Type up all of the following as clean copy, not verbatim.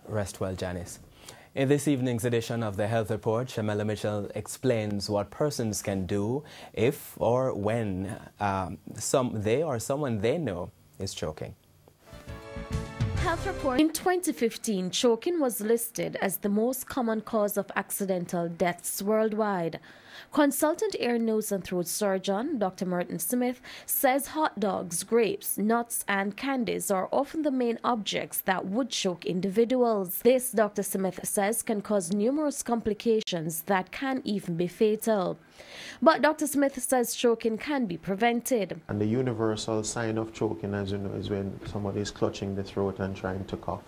Rest well, Janice. In this evening's edition of the Health Report, Shamela Mitchell explains what persons can do if or when someone they know is choking. Health Report. In 2015, choking was listed as the most common cause of accidental deaths worldwide. Consultant ear, nose and throat surgeon Dr. Merton Smith says hot dogs, grapes, nuts and candies are often the main objects that would choke individuals. This, Dr. Smith says, can cause numerous complications that can even be fatal. But Dr. Smith says choking can be prevented. And the universal sign of choking, as you know, is when somebody is clutching the throat and trying to cough.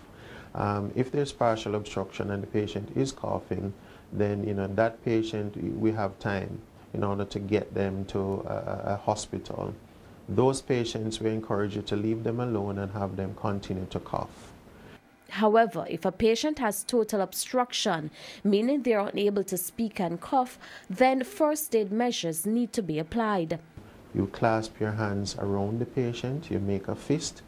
If there's partial obstruction and the patient is coughing, then that patient, we have time in order to get them to a hospital. Those patients, we encourage you to leave them alone and have them continue to cough. However, if a patient has total obstruction, meaning they are unable to speak and cough, then first aid measures need to be applied. You clasp your hands around the patient, you make a fist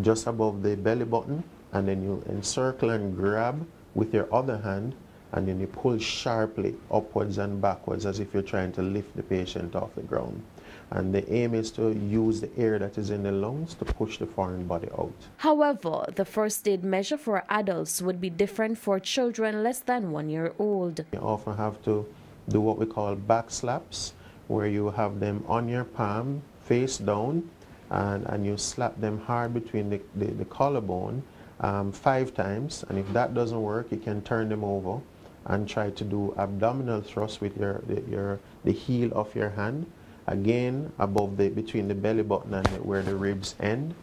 just above the belly button, and then you encircle and grab with your other hand, and then you pull sharply upwards and backwards as if you're trying to lift the patient off the ground. And the aim is to use the air that is in the lungs to push the foreign body out. However, the first aid measure for adults would be different for children less than 1 year old. You often have to do what we call back slaps, where you have them on your palm, face down, and you slap them hard between the collarbone 5 times. And if that doesn't work, you can turn them over and try to do abdominal thrust with the heel of your hand, again above between the belly button and where the ribs end,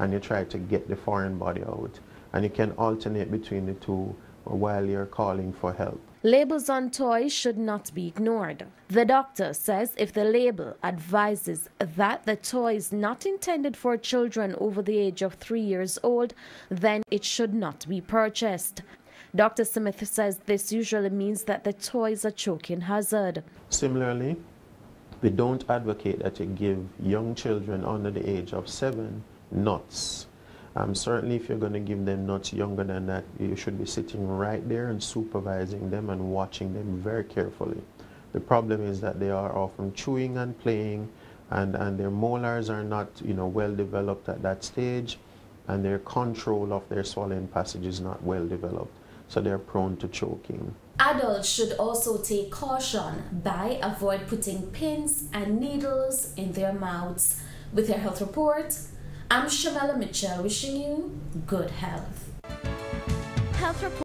and you try to get the foreign body out. And you can alternate between the two while you're calling for help. Labels on toys should not be ignored. The doctor says if the label advises that the toy is not intended for children over the age of 3 years old, then it should not be purchased. Dr. Smith says this usually means that the toy is a choking hazard. Similarly, we don't advocate that you give young children under the age of 7 nuts. Certainly if you're going to give them nuts younger than that, you should be sitting right there and supervising them and watching them very carefully. The problem is that they are often chewing and playing, and their molars are not well developed at that stage, and their control of their swallowing passage is not well developed, so they're prone to choking. Adults should also take caution by avoid putting pins and needles in their mouths. With your Health Report, I'm Shamela Mitchell wishing you good health. Health Report.